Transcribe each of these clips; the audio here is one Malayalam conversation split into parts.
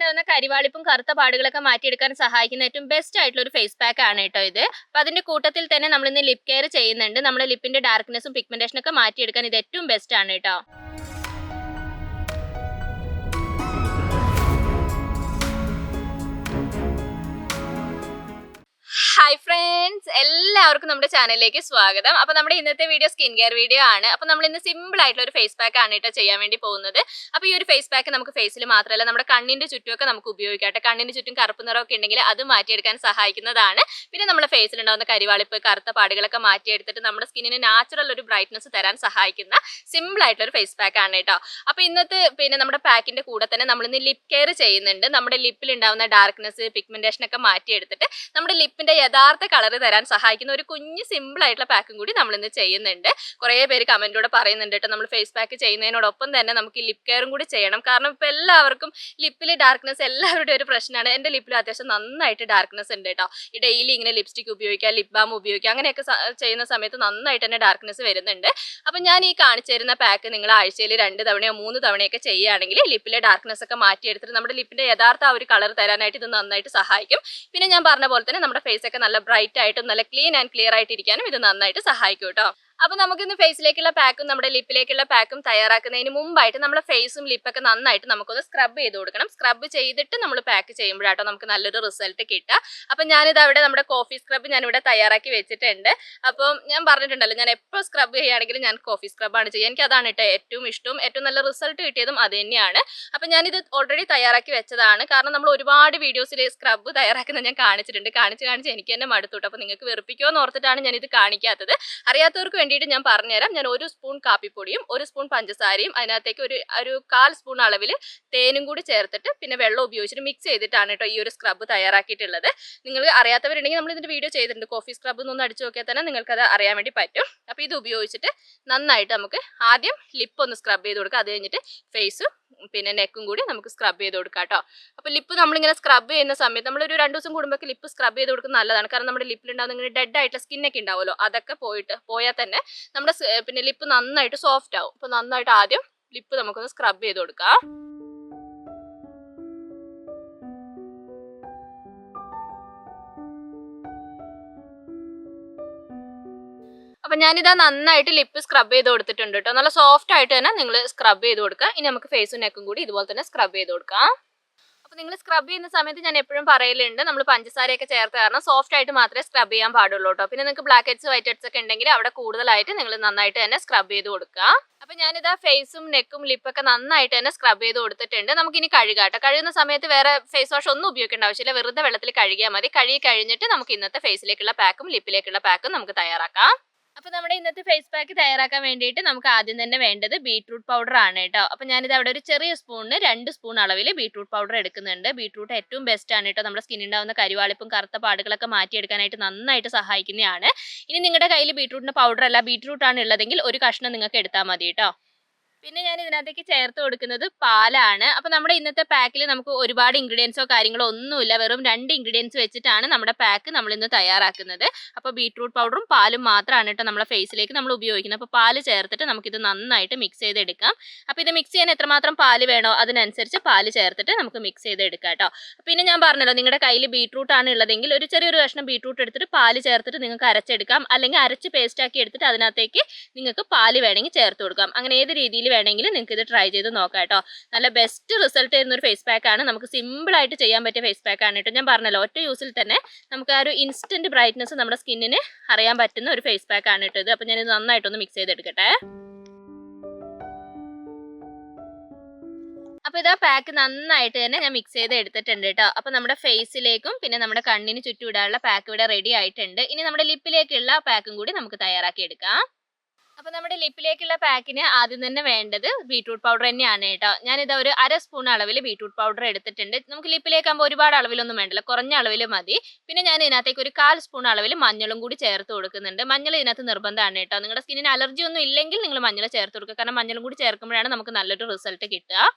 ഉണ്ടാകുന്ന കരിവാളിപ്പും കറുത്ത പാടുകളൊക്കെ മാറ്റിയെടുക്കാൻ സഹായിക്കുന്ന ഏറ്റവും ബെസ്റ്റ് ആയിട്ടുള്ള ഒരു ഫേസ് പാക്ക് ആണ് കേട്ടോ ഇത്. അപ്പോൾ അതിന്റെ കൂട്ടത്തിൽ തന്നെ നമ്മൾ ഇന്ന് ലിപ് കെയർ ചെയ്യുന്നുണ്ട്. നമ്മുടെ ലിപ്പിന്റെ ഡാർക്ക്നെസ്സും പിഗ്മെന്റേഷനും ഒക്കെ മാറ്റിയെടുക്കാൻ ഇത് ഏറ്റവും ബെസ്റ്റ് ആണ് കേട്ടോ. ഹായ് ഫ്രണ്ട്സ്, എല്ലാവർക്കും നമ്മുടെ ചാനലിലേക്ക് സ്വാഗതം. അപ്പോൾ നമ്മുടെ ഇന്നത്തെ വീഡിയോ സ്കിൻ കെയർ വീഡിയോ ആണ്. അപ്പോൾ നമ്മൾ ഇന്ന് സിമ്പിൾ ആയിട്ടുള്ള ഒരു ഫേസ് പാക്ക് ആണ് കേട്ടോ ചെയ്യാൻ വേണ്ടി പോകുന്നത്. അപ്പോൾ ഈ ഒരു ഫേസ് പാക്ക് നമുക്ക് ഫേസിൽ മാത്രമല്ല നമ്മുടെ കണ്ണിന്റെ ചുറ്റുമൊക്കെ നമുക്ക് ഉപയോഗിക്കാം. കണ്ണിന്റെ ചുറ്റും കറുപ്പ് നിറമൊക്കെ ഉണ്ടെങ്കിൽ അത് മാറ്റിയെടുക്കാൻ സഹായിക്കുന്നതാണ്. പിന്നെ നമ്മുടെ ഫേസിൽ ഉണ്ടാകുന്ന കരിവാളിപ്പ് കറുത്ത പാടുകളൊക്കെ മാറ്റിയെടുത്തിട്ട് നമ്മുടെ സ്കിന്നിന് നാച്ചുറൽ ഒരു ബ്രൈറ്റ്നസ് തരാൻ സഹായിക്കുന്ന സിമ്പിൾ ആയിട്ടുള്ള ഒരു ഫേസ് പാക്ക് ആണ് കേട്ടോ. അപ്പോൾ ഇന്നത്തെ നമ്മുടെ പാക്കിന്റെ കൂടെ തന്നെ നമ്മൾ ഇന്ന് ലിപ് കെയർ ചെയ്യുന്നുണ്ട്. നമ്മുടെ ലിപ്പിൽ ഉണ്ടാകുന്ന ഡാർക്ക്നെസ് പിഗ്മെന്റേഷൻ ഒക്കെ മാറ്റിയെടുത്തിട്ട് നമ്മുടെ ലിപ്പിന്റെ യഥാർത്ഥ കളർ തരാൻ സഹായിക്കുന്ന ഒരു കുഞ്ഞ് സിമ്പിൾ ആയിട്ടുള്ള പാക്കും കൂടി നമ്മൾ ഇന്ന് ചെയ്യുന്നുണ്ട്. കുറേ പേര് കമന്റിലൂടെ പറയുന്നുണ്ട് കേട്ടോ, നമ്മൾ ഫേസ് പാക്ക് ചെയ്യുന്നതിനോടൊപ്പം തന്നെ നമുക്ക് ലിപ് കെയറും കൂടി ചെയ്യണം. കാരണം ഇപ്പൊ എല്ലാവർക്കും ലിപ്പിൽ ഡാർക്ക്നെസ് എല്ലാവരുടെയും ഒരു പ്രശ്നമാണ്. എൻ്റെ ലിപ്പിൽ അത്യാവശ്യം നന്നായിട്ട് ഡാർക്ക്നെസ് ഉണ്ട് കേട്ടോ. ഈ ഡെയിലി ഇങ്ങനെ ലിപ്സ്റ്റിക് ഉപയോഗിക്കുക, ലിപ് ബാം ഉപയോഗിക്കുക, അങ്ങനെയൊക്കെ ചെയ്യുന്ന സമയത്ത് നന്നായിട്ട് തന്നെ ഡാർക്ക്നെസ് വരുന്നുണ്ട്. അപ്പം ഞാൻ ഈ കാണിച്ചു തരുന്ന പാക്ക് നിങ്ങൾ ആഴ്ചയിൽ 2 തവണയോ 3 തവണയൊക്കെ ചെയ്യുകയാണെങ്കിൽ ലിപ്പിലെ ഡാർക്ക്നെസ് ഒക്കെ മാറ്റിയെടുത്തിട്ട് നമ്മുടെ ലിപ്പിന്റെ യഥാർത്ഥ ആ ഒരു കളർ തരാനായിട്ട് ഇത് നന്നായിട്ട് സഹായിക്കും. പിന്നെ ഞാൻ പറഞ്ഞ പോലെ തന്നെ നമ്മുടെ ഫേസ് ഒക്കെ നല്ല ബ്രൈറ്റ് ആയിട്ടും നല്ല ക്ലീൻ ആൻഡ് ക്ലിയർ ആയിട്ടിരിക്കാനും ഇത് നന്നായിട്ട് സഹായിക്കും കേട്ടോ. അപ്പോൾ നമുക്കിന്ന് ഫേസിലേക്കുള്ള പാക്കും നമ്മുടെ ലിപ്പിലേക്കുള്ള പാക്കും തയ്യാറാക്കുന്നതിന് മുമ്പായിട്ട് നമ്മുടെ ഫേസും ലിപ്പൊക്കെ നന്നായിട്ട് നമുക്കൊന്ന് സ്ക്രബ് ചെയ്ത് കൊടുക്കണം. സ്ക്രബ് ചെയ്തിട്ട് നമ്മൾ പാക്ക് ചെയ്യുമ്പോഴാട്ടോ നമുക്ക് നല്ലൊരു റിസൾട്ട് കിട്ടുക. അപ്പം ഞാനിത് അവിടെ നമ്മുടെ കോഫി സ്ക്രബ് ഞാനിവിടെ തയ്യാറാക്കി വെച്ചിട്ടുണ്ട്. അപ്പം ഞാൻ പറഞ്ഞിട്ടുണ്ടല്ലോ, ഞാൻ എപ്പോൾ സ്ക്രബ് ചെയ്യുകയാണെങ്കിലും ഞാൻ കോഫി സ്ക്രബാണ് ചെയ്യുക. എനിക്ക് അതാണ് കേട്ടോ ഏറ്റവും ഇഷ്ടവും ഏറ്റവും നല്ല റിസൾട്ട് കിട്ടിയതും അത് തന്നെയാണ്. അപ്പം ഞാനിത് ഓൾറെഡി തയ്യാറാക്കി വെച്ചതാണ്. കാരണം നമ്മൾ ഒരുപാട് വീഡിയോസിൽ സ്ക്രബ് തയ്യാറാക്കുന്നത് ഞാൻ കാണിച്ചിട്ടുണ്ട്. കാണിച്ച് എനിക്ക് തന്നെ മടുത്തുട്ടോ. അപ്പോൾ നിങ്ങൾക്ക് വെറുപ്പിക്കുമോ എന്ന് ഓർത്തിട്ടാണ് ഞാനിത് കാണിക്കാത്തത്. അറിയാത്തവർക്ക് ഞാൻ പറഞ്ഞുതരാം. ഞാൻ 1 സ്പൂൺ കാപ്പിപ്പൊടിയും 1 സ്പൂൺ പഞ്ചസാരയും അതിനകത്തേക്ക് ഒരു 1/4 സ്പൂൺ അളവിൽ തേനും കൂടി ചേർത്തിട്ട് പിന്നെ വെള്ളം ഉപയോഗിച്ചിട്ട് മിക്സ് ചെയ്തിട്ടാണ് കേട്ടോ ഈ ഒരു സ്ക്രബ് തയ്യാറാക്കിയിട്ടുള്ളത്. നിങ്ങൾ അറിയാത്തവരുണ്ടെങ്കിൽ നമ്മൾ ഇതിന്റെ വീഡിയോ ചെയ്തിട്ടുണ്ട്. കോഫി സ്ക്രബ് എന്നൊന്ന് അടിച്ചു നോക്കിയാൽ തന്നെ നിങ്ങൾക്കത് അറിയാൻ വേണ്ടി പറ്റും. അപ്പോൾ ഇത് ഉപയോഗിച്ചിട്ട് നന്നായിട്ട് നമുക്ക് ആദ്യം ലിപ്പ് ഒന്ന് സ്ക്രബ് ചെയ്ത് കൊടുക്കുക. അത് കഴിഞ്ഞിട്ട് ഫേസും പിന്നെ നെക്കും കൂടി നമുക്ക് സ്ക്രബ് ചെയ്ത് കൊടുക്കാം കേട്ടോ. അപ്പോൾ ലിപ്പ് നമ്മളിങ്ങനെ സ്ക്രബ് ചെയ്യുന്ന സമയത്ത് നമ്മളൊരു 2 ദിവസം കൂടുമ്പോൾ ലിപ്പ് സ്ക്രബ് ചെയ്ത് കൊടുക്കുന്നത് നല്ലതാണ്. കാരണം നമ്മുടെ ലിപ്പിലുണ്ടാകുന്ന ഇങ്ങനെ ഡെഡ് ആയിട്ടുള്ള സ്കിന്നൊക്കെ ഉണ്ടാവുമല്ലോ, അതൊക്കെ പോയാൽ തന്നെ നമ്മുടെ പിന്നെ ലിപ്പ് നന്നായിട്ട് സോഫ്റ്റ് ആവും. അപ്പോൾ നന്നായിട്ട് ആദ്യം ലിപ്പ് നമുക്കൊന്ന് സ്ക്രബ് ചെയ്ത് കൊടുക്കാം. അപ്പം ഞാനിതാ നന്നായിട്ട് ലിപ്പ് സ്ക്രബ് ചെയ്ത് കൊടുത്തിട്ടുണ്ട് കേട്ടോ. നല്ല സോഫ്റ്റ് ആയിട്ട് തന്നെ നിങ്ങൾ സ്ക്രബ് ചെയ്ത് കൊടുക്കുക. ഇനി നമുക്ക് ഫേസും നെക്കും കൂടി ഇതുപോലെ തന്നെ സ്ക്രബ് ചെയ്ത് കൊടുക്കാം. അപ്പോൾ നിങ്ങൾ സ്ക്രബ് ചെയ്യുന്ന സമയത്ത് ഞാൻ എപ്പോഴും പറയലുണ്ട്, നമ്മൾ പഞ്ചസാരയൊക്കെ ചേർത്ത് കാരണം സോഫ്റ്റ് ആയിട്ട് മാത്രമേ സ്ക്രബ് ചെയ്യാൻ പാടുള്ളൂ കേട്ടോ. പിന്നെ നിങ്ങൾക്ക് ബ്ലാക്ക് ഹെഡ്സ് വൈറ്റ് ഹെഡ്സ് ഒക്കെ ഉണ്ടെങ്കിൽ അവിടെ കൂടുതലായിട്ട് നിങ്ങൾ നന്നായിട്ട് തന്നെ സ്ക്രബ് ചെയ്ത് കൊടുക്കുക. അപ്പോൾ ഞാനിതാ ഫേസും നെക്കും ലിപ്പൊക്കെ നന്നായിട്ട് തന്നെ സ്ക്രബ് ചെയ്ത് കൊടുത്തിട്ടുണ്ട്. നമുക്കിനി കഴുകാം കേട്ടോ. കഴുകുന്ന സമയത്ത് വേറെ ഫേസ് വാഷ് ഒന്നും ഉപയോഗിക്കേണ്ട ആവശ്യമില്ല. വെറുതെ വെള്ളത്തിൽ കഴുകിയാൽ മതി. കഴുകി കഴിഞ്ഞിട്ട് നമുക്ക് ഇന്നത്തെ ഫേസിലേക്കുള്ള പാക്കും ലിപ്പിലേക്കുള്ള പാക്കും നമുക്ക് തയ്യാറാക്കാം. അപ്പോൾ നമ്മുടെ ഇന്നത്തെ ഫേസ് പാക്ക് തയ്യാറാക്കാൻ വേണ്ടിയിട്ട് നമുക്ക് ആദ്യം തന്നെ വേണ്ടത് ബീട്രൂട്ട് പൗഡർ ആണ് കേട്ടോ. അപ്പോൾ ഞാനിത് അവിടെ ഒരു ചെറിയ സ്പൂണിന് 2 സ്പൂൺ അളവിൽ ബീട്രൂട്ട് പൗഡർ എടുക്കുന്നുണ്ട്. ബീട്രൂട്ട് ഏറ്റവും ബെസ്റ്റ് ആണ് കേട്ടോ. നമ്മുടെ സ്കിന്നുണ്ടാവുന്ന കരിവാളിപ്പും കറുത്ത പാടുകളൊക്കെ മാറ്റിയെടുക്കാനായിട്ട് നന്നായിട്ട് സഹായിക്കുന്നതാണ്. ഇനി നിങ്ങളുടെ കയ്യിൽ ബീട്രൂട്ടിൻ്റെ പൗഡർ അല്ല ബീട്രൂട്ടാണ് ഉള്ളതെങ്കിൽ ഒരു കഷ്ണം നിങ്ങൾക്ക് എടുത്താൽ മതി കേട്ടോ. പിന്നെ ഞാൻ ഇതിനകത്തേക്ക് ചേർത്ത് കൊടുക്കുന്നത് പാലാണ്. അപ്പോൾ നമ്മുടെ ഇന്നത്തെ പാക്കിൽ നമുക്ക് ഒരുപാട് ഇൻഗ്രീഡിയൻസോ കാര്യങ്ങളോ ഒന്നുമില്ല. വെറും 2 ഇൻഗ്രീഡിയൻസ് വെച്ചിട്ടാണ് നമ്മുടെ പാക്ക് നമ്മളിന്ന് തയ്യാറാക്കുന്നത്. അപ്പോൾ ബീട്രൂട്ട് പൗഡറും പാലും മാത്രമാണ് കേട്ടോ നമ്മളെ ഫേസിലേക്ക് നമ്മൾ ഉപയോഗിക്കുന്നത്. അപ്പോൾ പാല് ചേർത്തിട്ട് നമുക്കിത് നന്നായിട്ട് മിക്സ് ചെയ്തെടുക്കാം. അപ്പോൾ ഇത് മിക്സ് ചെയ്യാൻ എത്രമാത്രം പാല് വേണോ അതിനനുസരിച്ച് പാല് ചേർത്തിട്ട് നമുക്ക് മിക്സ് ചെയ്തെടുക്കാം കേട്ടോ. പിന്നെ ഞാൻ പറഞ്ഞല്ലോ, നിങ്ങളുടെ കയ്യിൽ ബീട്രൂട്ട് ആണ് ഉള്ളതെങ്കിൽ ഒരു ചെറിയൊരു കഷ്ണം ബീട്രൂട്ട് എടുത്തിട്ട് പാല് ചേർത്തിട്ട് നിങ്ങൾക്ക് അരച്ചെടുക്കാം. അല്ലെങ്കിൽ അരച്ച് പേസ്റ്റ് ആക്കി എടുത്തിട്ട് അതിനകത്തേക്ക് നിങ്ങൾക്ക് പാല് വേണമെങ്കിൽ ചേർത്ത് കൊടുക്കാം. അങ്ങനെ ഏത് രീതിയിൽ വേണമെങ്കിൽ നിങ്ങൾക്ക് ഇത് ട്രൈ ചെയ്ത് നോക്കാം കേട്ടോ. നല്ല ബെസ്റ്റ് റിസൾട്ട് തരുന്ന ഒരു ഫേസ് പാക്ക് ആണ്. നമുക്ക് സിമ്പിൾ ആയിട്ട് ചെയ്യാൻ പറ്റിയ ഫേസ് പാക്ക് ആണ് കേട്ടോ. ഞാൻ പറഞ്ഞല്ലോ, ഒറ്റ യൂസിൽ തന്നെ നമുക്ക് ആ ഒരു ഇൻസ്റ്റന്റ് ബ്രൈറ്റ്നസ് നമ്മുടെ സ്കിന്നിന് അറിയാൻ പറ്റുന്ന ഒരു ഫേസ് പാക്ക് ആണ് കേട്ടോ ഇത്. അപ്പോൾ ഞാനിത് നന്നായിട്ടൊന്ന് മിക്സ് ചെയ്തെടുക്കട്ടെ. അപ്പോൾ ഇതാ പാക്ക് നന്നായിട്ട് തന്നെ ഞാൻ മിക്സ് ചെയ്ത് എടുത്തിട്ടുണ്ട് കേട്ടോ. അപ്പോൾ നമ്മുടെ ഫേസിലേക്കും പിന്നെ നമ്മുടെ കണ്ണിന് ചുറ്റും ഇടാനുള്ള പാക്ക് ഇവിടെ റെഡി ആയിട്ടുണ്ട്. ഇനി നമ്മുടെ ലിപ്പിലേക്കുള്ള പാക്കും കൂടി നമുക്ക് തയ്യാറാക്കി എടുക്കാം. അപ്പോൾ നമ്മുടെ ലിപ്പിലേക്കുള്ള പാക്കിന് ആദ്യം തന്നെ വേണ്ടത് ബീട്രൂട്ട് പൗഡർ തന്നെയാണ് കേട്ടോ. ഞാനിത് ഒരു 1/2 സ്പൂൺ അളവിൽ ബീട്രൂട്ട് പൗഡർ എടുത്തിട്ടുണ്ട്. നമുക്ക് ലിപ്പിലേക്കാകുമ്പോൾ ഒരുപാട് അളവിലൊന്നും വേണ്ടല്ലോ, കുറഞ്ഞ അളവിൽ മതി. പിന്നെ ഞാൻ ഇതിനകത്തേക്ക് ഒരു 1/4 സ്പൂൺ അളവിൽ മഞ്ഞളും കൂടി ചേർത്ത് കൊടുക്കുന്നുണ്ട്. മഞ്ഞൾ ഇതിനകത്ത് നിർബന്ധമാണ് കേട്ടോ. നിങ്ങളുടെ സ്കിന്നിന് അലർജി ഒന്നും ഇല്ലെങ്കിൽ നിങ്ങൾ മഞ്ഞൾ ചേർത്ത് കൊടുക്കുക. കാരണം മഞ്ഞളും കൂടി ചേർക്കുമ്പോഴാണ് നമുക്ക് നല്ലൊരു റിസൾട്ട് കിട്ടുക.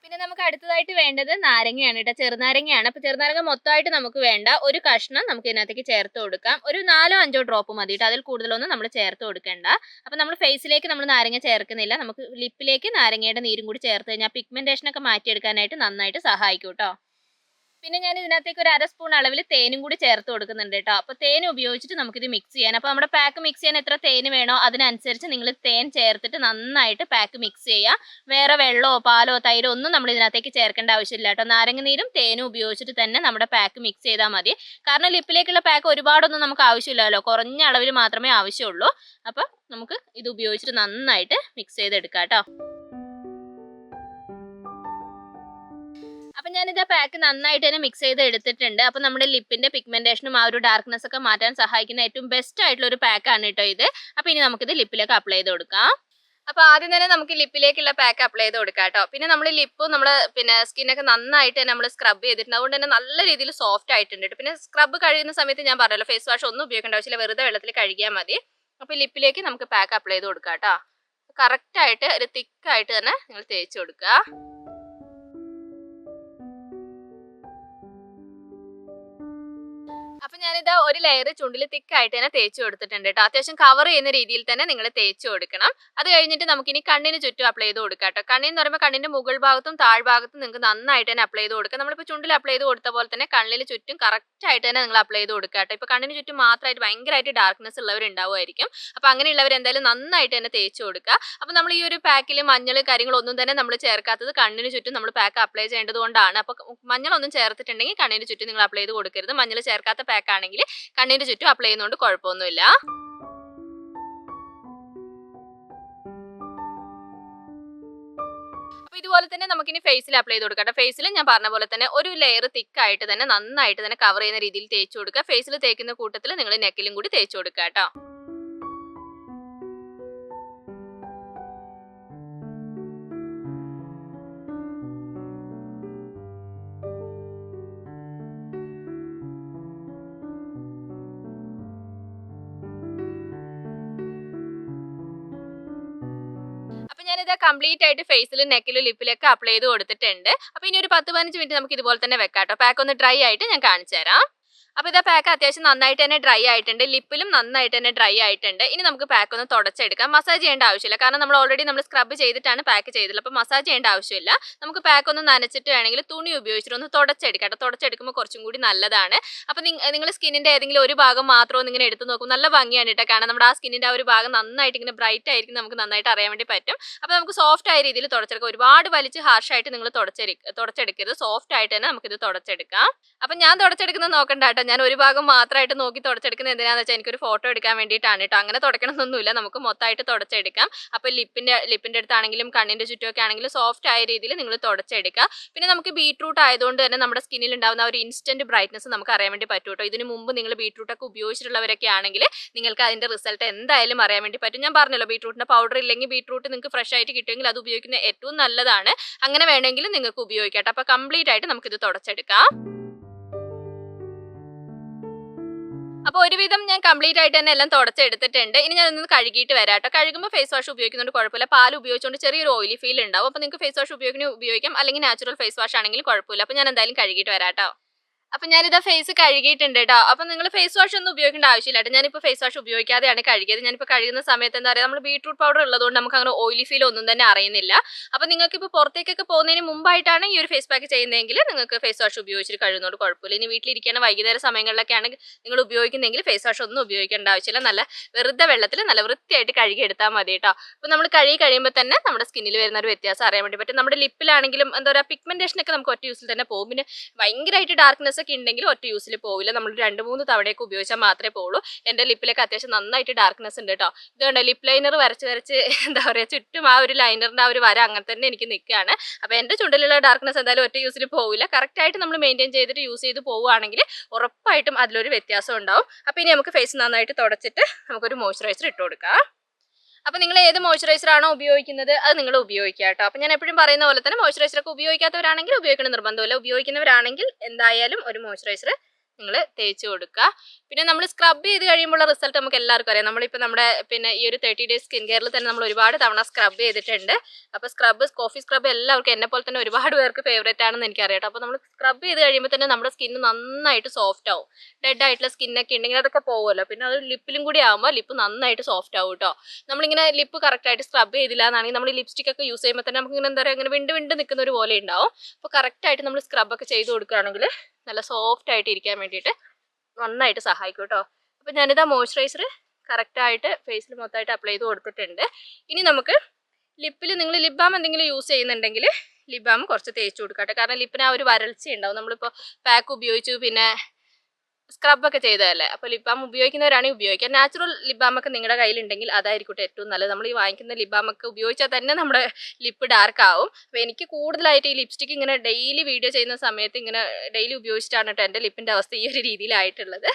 പിന്നെ നമുക്ക് അടുത്തതായിട്ട് വേണ്ടത് നാരങ്ങയാണ് കേട്ടോ, ചെറുനാരങ്ങയാണ്. അപ്പോൾ ചെറുനാരങ്ങ മൊത്തമായിട്ട് നമുക്ക് വേണ്ട, ഒരു കഷ്ണം നമുക്ക് ഇതിനകത്തേക്ക് ചേർത്ത് കൊടുക്കാം. ഒരു 4-5 ഡ്രോപ്പ് മതി കേട്ടോ, അതിൽ കൂടുതലൊന്നും നമ്മൾ ചേർത്ത് കൊടുക്കേണ്ട. അപ്പോൾ നമ്മൾ ഫേസിലേക്ക് നമ്മൾ നാരങ്ങ ചേർക്കുന്നില്ല, നമുക്ക് ലിപ്പിലേക്ക് നാരങ്ങയുടെ നീരും കൂടി ചേർത്ത് കഴിഞ്ഞാൽ പിഗ്മെന്റേഷനൊക്കെ മാറ്റിയെടുക്കാനായിട്ട് നന്നായിട്ട് സഹായിക്കും കേട്ടോ. പിന്നെ ഞാൻ ഇതിനകത്തേക്ക് ഒരു 1/2 സ്പൂൺ അളവിൽ തേനും കൂടി ചേർത്ത് കൊടുക്കുന്നുണ്ട് കേട്ടോ. അപ്പോൾ തേൻ ഉപയോഗിച്ചിട്ട് നമുക്കിത് മിക്സ് ചെയ്യാൻ, അപ്പോൾ നമ്മുടെ പാക്ക് മിക്സ് ചെയ്യാൻ എത്ര തേൻ വേണോ അതിനനുസരിച്ച് നിങ്ങൾ തേൻ ചേർത്തിട്ട് നന്നായിട്ട് പാക്ക് മിക്സ് ചെയ്യുക. വേറെ വെള്ളമോ പാലോ തൈരോ ഒന്നും നമ്മൾ ഇതിനകത്തേക്ക് ചേർക്കേണ്ട ആവശ്യമില്ല കേട്ടോ. നാരങ്ങനീരും തേനും ഉപയോഗിച്ചിട്ട് തന്നെ നമ്മുടെ പാക്ക് മിക്സ് ചെയ്താൽ മതി. കാരണം ലിപ്പിലേക്കുള്ള പാക്ക് ഒരുപാടൊന്നും നമുക്ക് ആവശ്യമില്ലല്ലോ, കുറഞ്ഞ അളവിൽ മാത്രമേ ആവശ്യമുള്ളൂ. അപ്പോൾ നമുക്ക് ഇത് ഉപയോഗിച്ചിട്ട് നന്നായിട്ട് മിക്സ് ചെയ്തെടുക്കാം കേട്ടോ. അപ്പം ഞാനിത് പാക്ക് നന്നായിട്ട് തന്നെ മിക്സ് ചെയ്ത് എടുത്തിട്ടുണ്ട്. അപ്പോൾ നമ്മുടെ ലിപ്പിന്റെ പിഗ്മെന്റേഷനും ആ ഒരു ഡാർക്ക്നെസ് ഒക്കെ മാറ്റാൻ സഹായിക്കുന്ന ഏറ്റവും ബെസ്റ്റ് ആയിട്ടുള്ള ഒരു പാക്കാണ് കേട്ടോ ഇത്. അപ്പോൾ ഇനി നമുക്കിത് ലിപ്പിലേക്ക് അപ്ലൈ ചെയ്ത് കൊടുക്കാം. അപ്പോൾ ആദ്യം തന്നെ നമുക്ക് ലിപ്പിലേക്കുള്ള പാക്ക് അപ്ലൈ ചെയ്ത് കൊടുക്കാം കേട്ടോ. പിന്നെ നമ്മൾ ലിപ്പും നമ്മുടെ സ്കിന്നൊക്കെ നന്നായിട്ട് തന്നെ നമ്മൾ സ്ക്രബ് ചെയ്തിട്ടുണ്ട്, അതുകൊണ്ട് തന്നെ നല്ല രീതിയിൽ സോഫ്റ്റ് ആയിട്ടുണ്ട്. പിന്നെ സ്ക്രബ് കഴിയുന്ന സമയത്ത് ഞാൻ പറഞ്ഞല്ലോ, ഫേസ് വാഷ് ഒന്നും ഉപയോഗിക്കേണ്ട ആവശ്യമില്ല, വെറുതെ വെള്ളത്തിൽ കഴുകിയാൽ മതി. അപ്പോൾ ലിപ്പിലേക്ക് നമുക്ക് പാക്ക് അപ്ലൈ ചെയ്ത് കൊടുക്കാം കേട്ടോ. കറക്റ്റായിട്ട് ഒരു തിക്കായിട്ട് തന്നെ നിങ്ങൾ തേച്ച് കൊടുക്കുക. അപ്പോൾ ഞാനിതാ ഒരു ലെയർ ചുണ്ടിൽ തിക്കായിട്ട് തന്നെ തേച്ച് കൊടുത്തിട്ടുണ്ട് കേട്ടോ. അത്യാവശ്യം കവർ ചെയ്യുന്ന രീതിയിൽ തന്നെ നിങ്ങൾ തേച്ച് കൊടുക്കണം. അത് കഴിഞ്ഞിട്ട് നമുക്കിനി കണ്ണിന് ചുറ്റും അപ്ലൈ ചെയ്ത് കൊടുക്കാം കേട്ടോ. കണ്ണിന്ന് പറയുമ്പോൾ കണ്ണിന്റെ മുകൾ ഭാഗത്തും താഴ്ഭാഗത്തും നിങ്ങൾക്ക് നന്നായിട്ട് തന്നെ അപ്ലൈ ചെയ്ത് കൊടുക്കാം. നമ്മളിപ്പോൾ ചുണ്ടിൽ അപ്ലൈ ചെയ്ത് കൊടുത്ത പോലെ തന്നെ കണ്ണിന് ചുറ്റും കറക്റ്റായിട്ട് തന്നെ നിങ്ങൾ അപ്ലൈ ചെയ്ത് കൊടുക്കുക കേട്ടോ. ഇപ്പോൾ കണ്ണിന് ചുറ്റും മാത്രമായിട്ട് ഭയങ്കരമായിട്ട് ഡാർക്ക്നെസ് ഉള്ളവരുണ്ടാവുമായിരിക്കും. അപ്പോൾ അങ്ങനെയുള്ളവർ എന്തായാലും നന്നായിട്ട് തന്നെ തേച്ച് കൊടുക്കുക. അപ്പോൾ നമ്മൾ ഈ ഒരു പാക്കിൽ മഞ്ഞൾ കാര്യങ്ങളൊന്നും തന്നെ നമ്മൾ ചേർക്കാത്തത് കണ്ണിന് ചുറ്റും നമ്മൾ പാക്ക് അപ്ലൈ ചെയ്യേണ്ടതുകൊണ്ടാണ്. അപ്പോൾ മഞ്ഞളൊന്നും ചേർത്തിട്ടുണ്ടെങ്കിൽ കണ്ണിന് ചുറ്റും നിങ്ങൾ അപ്ലൈ ചെയ്ത് കൊടുക്കരുത്. മഞ്ഞൾ ചേർക്കാത്ത പാക്ക് ആണെങ്കിൽ കണ്ണിന്റെ ചുറ്റും അപ്ലൈ ചെയ്യുന്നതുകൊണ്ട് കുഴപ്പമൊന്നുമില്ല. അപ്പോൾ ഇതുപോലെ തന്നെ നമുക്കിനി ഫേസിൽ അപ്ലൈ ചെയ്ത് കൊടുക്കാം. ഫേസിൽ ഞാൻ പറഞ്ഞ പോലെ തന്നെ ഒരു ലെയർ തിക്കായിട്ട് തന്നെ നന്നായിട്ട് തന്നെ കവർ ചെയ്യുന്ന രീതിയിൽ തേച്ച് കൊടുക്കുക. ഫേസിൽ തേക്കുന്ന കൂട്ടത്തിൽ നിങ്ങൾ നെക്കിലും കൂടി തേച്ച് കൊടുക്കുക കേട്ടോ. അപ്പോൾ ഞാനിത് കംപ്ലീറ്റ് ആയിട്ട് ഫേസിലും നെക്കിലും ലിപ്പിലൊക്കെ അപ്ലൈ ചെയ്ത് കൊടുത്തിട്ടുണ്ട്. അപ്പോൾ ഇനി ഒരു 10-15 മിനിറ്റ് നമുക്ക് ഇതുപോലെ തന്നെ വെക്കാം കേട്ടോ. പാക്ക് ഒന്ന് ഡ്രൈ ആയിട്ട് ഞാൻ കാണിച്ചു തരാം. അപ്പോൾ ഇതാ പാക്ക് അത്യാവശ്യം നന്നായിട്ട് തന്നെ ഡ്രൈ ആയിട്ടുണ്ട്, ലിപ്പിലും നന്നായിട്ട് തന്നെ ഡ്രൈ ആയിട്ടുണ്ട്. ഇനി നമുക്ക് പാക്ക് ഒന്ന് തുടച്ചെടുക്കാം. മസാജ് ചെയ്യേണ്ട ആവശ്യമില്ല, കാരണം നമ്മൾ ഓൾറെഡി നമ്മൾ സ്ക്രബ് ചെയ്തിട്ടാണ് പാക്ക് ചെയ്തിട്ടുള്ളത്. അപ്പോൾ മസാജ് ചെയ്യേണ്ട ആവശ്യമില്ല. നമുക്ക് പാക്ക് ഒന്ന് നനച്ചിട്ട് വേണമെങ്കിൽ തുണി ഉപയോഗിച്ചിട്ട് ഒന്ന് തുടച്ചെടുക്കാം കേട്ടോ. തുടച്ചെടുക്കുമ്പോൾ കുറച്ചും കൂടി നല്ലതാണ്. അപ്പോൾ നിങ്ങൾ സ്കിന്നിൻ്റെ ഏതെങ്കിലും ഒരു ഭാഗം മാത്രം ഒന്ന് ഇങ്ങനെ എടുത്ത് നോക്കും, നല്ല ഭംഗിയാണ് കേട്ടോ. കാരണം നമ്മുടെ ആ സ്കിന്നിൻ്റെ ആ ഒരു ഭാഗം നന്നായിട്ട് ഇങ്ങനെ ബ്രൈറ്റ് ആയിരിക്കും, നമുക്ക് നന്നായിട്ട് അറിയാൻ വേണ്ടി പറ്റും. അപ്പോൾ നമുക്ക് സോഫ്റ്റ് ആയ രീതിയിൽ തുടച്ചെടുക്കാം. ഒരുപാട് വലിച്ച് ഹാർഷായിട്ട് നിങ്ങൾ തുടച്ചെടുക്കരുത്, സോഫ്റ്റ് ആയിട്ട് തന്നെ നമുക്കിത് തുടച്ചെടുക്കാം. അപ്പം ഞാൻ തുടച്ചെടുക്കുന്നത് നോക്കണ്ട കേട്ടോ, ഞാൻ ഒരു ഭാഗം മാത്രമായിട്ട് നോക്കി തുടച്ചെടുക്കുന്നത് എന്തിനാന്ന് വെച്ചാൽ എനിക്കൊരു ഫോട്ടോ എടുക്കാൻ വേണ്ടിയിട്ടാണ് കേട്ടോ. അങ്ങനെ തുടക്കണമെന്നൊന്നുമില്ല, നമുക്ക് മൊത്തമായിട്ട് തുടച്ചെടുക്കാം. അപ്പോൾ ലിപ്പിൻ്റെ അടുത്താണെങ്കിലും കണ്ണിൻ്റെ ചുറ്റുമൊക്കെ ആണെങ്കിലും സോഫ്റ്റ് ആയ രീതിയിൽ നിങ്ങൾ തുടച്ചെടുക്കുക. പിന്നെ നമുക്ക് ബീട്രൂട്ട് ആയതുകൊണ്ട് തന്നെ നമ്മുടെ സ്കിന്നിൽ ഉണ്ടാകുന്ന ഒരു ഇൻസ്റ്റന്റ് ബ്രൈറ്റ്നസ് നമുക്ക് അറിയാൻ വേണ്ടി പറ്റും കേട്ടോ. ഇതിന് മുമ്പ് നിങ്ങൾ ബീട്രൂട്ടൊക്കെ ഉപയോഗിച്ചിട്ടുള്ളവരൊക്കെ ആണെങ്കിൽ നിങ്ങൾക്ക് അതിൻ്റെ റിസൾട്ട് എന്തായാലും അറിയാൻ വേണ്ടി പറ്റും. ഞാൻ പറഞ്ഞല്ലോ, ബീട്രൂട്ടിൻ്റെ പൗഡർ ഇല്ലെങ്കിൽ ബീട്രൂട്ട് നിങ്ങൾക്ക് ഫ്രഷ് ആയിട്ട് കിട്ടുമെങ്കിൽ അത് ഉപയോഗിക്കുന്നത് ഏറ്റവും നല്ലതാണ്. അങ്ങനെ വേണമെങ്കിൽ നിങ്ങൾക്ക് ഉപയോഗിക്കാം. അപ്പോൾ കംപ്ലീറ്റ് ആയിട്ട് നമുക്കിത് തുടച്ചെടുക്കാം. അപ്പോൾ ഒരുവിധം ഞാൻ കംപ്ലീറ്റ് ആയിട്ട് തന്നെ എല്ലാം തുടച്ചെടുത്തിട്ടുണ്ട്. ഇനി ഞാൻ ഒന്ന് കഴുകിയിട്ട് വരാം കേട്ടോ. കഴുകുമ്പോൾ ഫേസ് വാഷ് ഉപയോഗിക്കുന്നതുകൊണ്ട് കുഴപ്പമില്ല, പാൽ ഉപയോഗിച്ചുകൊണ്ട് ചെറിയൊരു ഓയിലി ഫീൽ ഉണ്ടാവും. അപ്പോൾ നിങ്ങൾക്ക് ഫേസ് വാഷ് ഉപയോഗിക്കാം, അല്ലെങ്കിൽ നാച്ചുറൽ ഫേസ് വാഷ് ആണെങ്കിലും കുഴപ്പമില്ല. അപ്പോൾ ഞാൻ എന്തായാലും കഴുകിയിട്ട് വരാം കേട്ടോ. അപ്പം ഞാനിതാ ഫേസ് കഴുകിയിട്ടുണ്ട് കേട്ടോ. അപ്പം നിങ്ങൾ ഫേസ് വാഷ് ഒന്നും ഉപയോഗിക്കേണ്ട ആവശ്യമില്ല കേട്ടോ. ഞാനിപ്പോൾ ഫേസ് വാഷ് ഉപയോഗിക്കാതെയാണ് കഴുകിയത്. ഞാനിപ്പോൾ കഴുകുന്ന സമയത്ത് എന്താ പറയുക, നമ്മൾ ബീട്രൂട്ട് പൗഡർ ഉള്ളതുകൊണ്ട് നമുക്ക് അങ്ങനെ ഓയിലി ഫീൽ ഒന്നും തന്നെ അറിയുന്നില്ല. അപ്പം നിങ്ങൾക്ക് ഇപ്പോൾ പുറത്തേക്കൊക്കെ പോകുന്നതിന് മുമ്പായിട്ടാണ് ഈ ഒരു ഫേസ് പാക്ക് ചെയ്യുന്നതെങ്കിൽ നിങ്ങൾക്ക് ഫേസ് വാഷ് ഉപയോഗിച്ചിട്ട് കഴുകുന്നതുകൊണ്ട് കുഴപ്പമില്ല. ഇനി വീട്ടിലിരിക്കുന്ന വൈകുന്നേര സമയങ്ങളിലൊക്കെയാണ് നിങ്ങൾ ഉപയോഗിക്കുന്നതെങ്കിൽ ഫേസ് വാഷ് ഒന്നും ഉപയോഗിക്കേണ്ട ആവശ്യമില്ല. നല്ല വെറുതെ വെള്ളത്തിൽ നല്ല വൃത്തിയായിട്ട് കഴുകി എടുത്താൽ മതി കേട്ടോ. അപ്പോൾ നമ്മൾ കഴുകി കഴിയുമ്പോൾ തന്നെ നമ്മുടെ സ്കിന്നിൽ വരുന്ന ഒരു വ്യത്യാസം അറിയാൻ വേണ്ടി പറ്റും. നമ്മുടെ ലിപ്പിലാണെങ്കിലും എന്താ പറയുക, പിഗ്മെന്റേഷനൊക്കെ നമുക്ക് ഒറ്റ യൂസിൽ തന്നെ പോകും. പിന്നെ ഭയങ്കരമായിട്ട് ഡാർക്ക്നെസ് ഒക്കെ ഉണ്ടെങ്കിൽ ഒറ്റ യൂസിൽ പോവില്ല, നമ്മൾ 2-3 തവണയൊക്കെ ഉപയോഗിച്ചാൽ മാത്രമേ പോവുള്ളൂ. എൻ്റെ ലിപ്പിലൊക്കെ അത്യാവശ്യം നന്നായിട്ട് ഡാർക്ക്നെസ് ഉണ്ട് കേട്ടോ. ഇതുകൊണ്ട് ലിപ്പ് ലൈനർ വരച്ച് എന്താ പറയുക, ചുറ്റും ആ ഒരു ലൈനറിൻ്റെ ആ ഒരു വര അങ്ങനെ തന്നെ എനിക്ക് നിൽക്കുകയാണ്. അപ്പോൾ എൻ്റെ ചുണ്ടിലുള്ള ഡാർക്ക്നെസ് എന്തായാലും ഒറ്റ യൂസിൽ പോവില്ല. കറക്റ്റായിട്ട് നമ്മൾ മെയിൻറ്റെയിൻ ചെയ്തിട്ട് യൂസ് ചെയ്ത് പോവുകയാണെങ്കിൽ ഉറപ്പായിട്ടും അതിലൊരു വ്യത്യാസം ഉണ്ടാവും. അപ്പോൾ ഇനി നമുക്ക് ഫേസ് നന്നായിട്ട് തുടച്ചിട്ട് നമുക്കൊരു മോയ്സ്ചറൈസർ ഇട്ട് കൊടുക്കാം. അപ്പോൾ നിങ്ങൾ ഏത് മോയ്സ്ചറൈസർ ആണോ ഉപയോഗിക്കുന്നത് അത് നിങ്ങൾ ഉപയോഗിക്കുക കേട്ടോ. അപ്പോൾ ഞാൻ എപ്പോഴും പറയുന്ന പോലെ തന്നെ മോയ്സ്ചറൈസർ ഒക്കെ ഉപയോഗിക്കാത്തവരാണെങ്കിൽ ഉപയോഗിക്കണം നിർബന്ധമില്ല. ഉപയോഗിക്കുന്നവരാണെങ്കിൽ എന്തായാലും ഒരു മോയ്സ്ചറൈസർ നിങ്ങൾ തേച്ച് കൊടുക്കുക. പിന്നെ നമ്മൾ സ്ക്രബ് ചെയ്ത് കഴിയുമ്പോഴുള്ള റിസൾട്ട് നമുക്ക് എല്ലാവർക്കും അറിയാം. നമ്മളിപ്പോൾ നമ്മുടെ പിന്നെ ഈ ഒരു 30 ഡേയ്സ് സ്കിൻ കെയറിൽ തന്നെ നമ്മൾ ഒരുപാട് തവണ സ്ക്രബ് ചെയ്തിട്ടുണ്ട്. അപ്പോൾ കോഫി സ്ക്രബ് എല്ലാവർക്കും എന്നെ പോലെ തന്നെ ഒരുപാട് പേർക്ക് ഫേവറേറ്റ് ആണെന്ന് എനിക്കറിയാം കേട്ടോ. അപ്പോൾ നമ്മൾ സ്ക്രബ് ചെയ്ത് കഴിയുമ്പോൾ തന്നെ നമ്മുടെ സ്കിന്ന് നന്നായിട്ട് സോഫ്റ്റ് ആവും. ഡെഡ് ആയിട്ടുള്ള സ്കിന്നൊക്കെ ഉണ്ടെങ്കിൽ അതൊക്കെ പോകുമല്ലോ. പിന്നെ അത് ലിപ്പിലും കൂടി ആകുമ്പോൾ ലിപ്പ് നന്നായിട്ട് സോഫ്റ്റ് ആവും കേട്ടോ. നമ്മളിങ്ങനെ ലിപ്പ് കറക്റ്റായിട്ട് സ്ക്രബ് ചെയ്തില്ല എന്നാണെങ്കിൽ നമ്മൾ ലിപ്സ്റ്റിക് ഒക്കെ യൂസ് ചെയ്യുമ്പോൾ തന്നെ നമുക്ക് ഇങ്ങനെ എന്താ പറയുക, ഇങ്ങനെ വിണ്ട് നിൽക്കുന്ന ഒരു പോലെ ഉണ്ടാവും. അപ്പോൾ കറക്റ്റായിട്ട് നമ്മൾ സ്ക്രബൊക്കെ ചെയ്ത് കൊടുക്കുകയാണെങ്കിൽ നല്ല സോഫ്റ്റ് ആയിട്ട് ഇരിക്കാൻ വേണ്ടിയിട്ട് നന്നായിട്ട് സഹായിക്കും കേട്ടോ. അപ്പോൾ ഞാനിതാ മോയ്സ്ചറൈസർ കറക്റ്റായിട്ട് ഫേസിൽ മൊത്തമായിട്ട് അപ്ലൈ ചെയ്ത് കൊടുത്തിട്ടുണ്ട്. ഇനി നമുക്ക് ലിപ്പിൽ നിങ്ങൾ ലിപ് ബാം എന്തെങ്കിലും യൂസ് ചെയ്യുന്നുണ്ടെങ്കിൽ ലിപ് ബാം കുറച്ച് തേച്ച് കൊടുക്കട്ടെ. കാരണം ലിപ്പിന് ആ ഒരു വരൾച്ച ഉണ്ടാവും. നമ്മളിപ്പോൾ പാക്ക് ഉപയോഗിച്ചു പിന്നെ സ്ക്രബൊക്കെ ചെയ്തതല്ലേ. അപ്പോൾ ലിപ് ബാം ഉപയോഗിക്കുന്നവരാണെങ്കിൽ ഉപയോഗിക്കാം. നാച്ചുറൽ ലിപ് ബാം ഒക്കെ നിങ്ങളുടെ കയ്യിലുണ്ടെങ്കിൽ അതായിരിക്കും ഏറ്റവും നല്ലത്. നമ്മൾ ഈ വാങ്ങിക്കുന്ന ലിപ് ബാം ഒക്കെ ഉപയോഗിച്ചാൽ തന്നെ നമ്മുടെ ലിപ്പ് ഡാർക്ക് ആവും. അപ്പോൾ എനിക്ക് കൂടുതലായിട്ട് ഈ ലിപ്സ്റ്റിക്ക് ഇങ്ങനെ ഡെയിലി വീഡിയോ ചെയ്യുന്ന സമയത്ത് ഇങ്ങനെ ഡെയിലി ഉപയോഗിച്ചിട്ടാണ് കേട്ടോ എൻ്റെ ലിപ്പിൻ്റെ അവസ്ഥ ഈ ഒരു രീതിയിലായിട്ടുള്ളത്.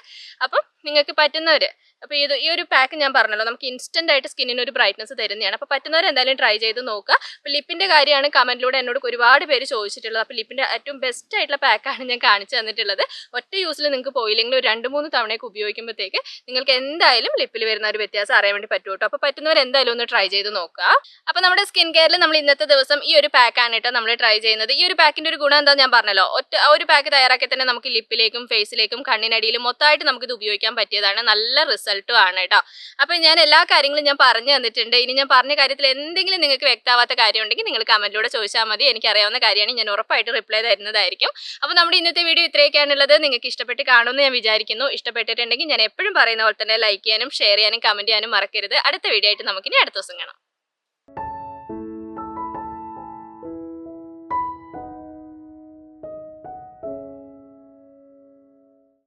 അപ്പം നിങ്ങൾക്ക് പറ്റുന്നവർ അപ്പോൾ ഈ ഒരു പാക്ക് ഞാൻ പറഞ്ഞല്ലോ, നമുക്ക് ഇൻസ്റ്റൻ്റ് ആയിട്ട് സ്കിന്നിന് ഒരു ബ്രൈറ്റ്നസ് തരുന്നതാണ്. അപ്പോൾ പറ്റുന്നവർ എന്തായാലും ട്രൈ ചെയ്ത് നോക്കുക. അപ്പോൾ ലിപ്പിൻ്റെ കാര്യമാണ് കമൻറ്റിലൂടെ എന്നോട് ഒരുപാട് പേര് ചോദിച്ചിട്ടുള്ളത്. അപ്പോൾ ലിപ്പിൻ്റെ ഏറ്റവും ബെസ്റ്റ് ആയിട്ടുള്ള പാക്കാണ് ഞാൻ കാണിച്ചു തന്നിട്ടുള്ളത്. ഒറ്റ യൂസിൽ നിങ്ങൾക്ക് പോയില്ലെങ്കിൽ ഒരു 2-3 തവണയൊക്കെ ഉപയോഗിക്കുമ്പോഴത്തേക്ക് നിങ്ങൾക്ക് എന്തായാലും ലിപ്പിൽ വരുന്ന ഒരു വ്യത്യാസം അറിയാൻ വേണ്ടി പറ്റും കേട്ടോ. അപ്പോൾ പറ്റുന്നവർ എന്തായാലും ഒന്ന് ട്രൈ ചെയ്ത് നോക്കുക. അപ്പോൾ നമ്മുടെ സ്കിൻ കെയറിൽ നമ്മൾ ഇന്നത്തെ ദിവസം ഈ ഒരു പാക്കാണ് കേട്ടോ നമ്മൾ ട്രൈ ചെയ്യുന്നത്. ഈ ഒരു പാക്കിൻ്റെ ഒരു ഗുണം എന്താണെന്ന് ഞാൻ പറഞ്ഞല്ലോ, ഒരു പാക്ക് തയ്യാറാക്കി തന്നെ നമുക്ക് ലിപ്പിലേക്കും ഫേസിലേക്കും കണ്ണിനടിയിലും മൊത്തമായിട്ട് നമുക്കിത് ഉപയോഗിക്കാൻ പറ്റിയതാണ്. നല്ല റിസൾട്ടും ആണ് കേട്ടോ. അപ്പോൾ ഞാൻ എല്ലാ കാര്യങ്ങളും ഞാൻ പറഞ്ഞു തന്നിട്ടുണ്ട്. ഇനി ഞാൻ പറഞ്ഞ കാര്യത്തിൽ എന്തെങ്കിലും നിങ്ങൾക്ക് വ്യക്തമാവാത്ത കാര്യം ഉണ്ടെങ്കിൽ നിങ്ങൾ കമൻറ്റിലൂടെ ചോദിച്ചാൽ മതി. എനിക്കറിയാവുന്ന കാര്യമാണ്, ഞാൻ ഉറപ്പായിട്ട് റിപ്ലൈ തരുന്നതായിരിക്കും. അപ്പോൾ നമ്മുടെ ഇന്നത്തെ വീഡിയോ ഇത്രയൊക്കെയാണുള്ളത്. നിങ്ങൾക്ക് ഇഷ്ടപ്പെട്ട് കാണുമെന്ന് ഞാൻ വിചാരിക്കുന്നു. ഇഷ്ടപ്പെട്ടിട്ടുണ്ടെങ്കിൽ ഞാൻ എപ്പോഴും പറയുന്ന പോലെ തന്നെ ലൈക്ക് ചെയ്യാനും ഷെയർ ചെയ്യാനും കമൻറ്റ് ചെയ്യാനും മറക്കരുത്. അടുത്ത വീഡിയോ ആയിട്ട് നമുക്കിനി അടുത്ത ദിവസം കാണാം.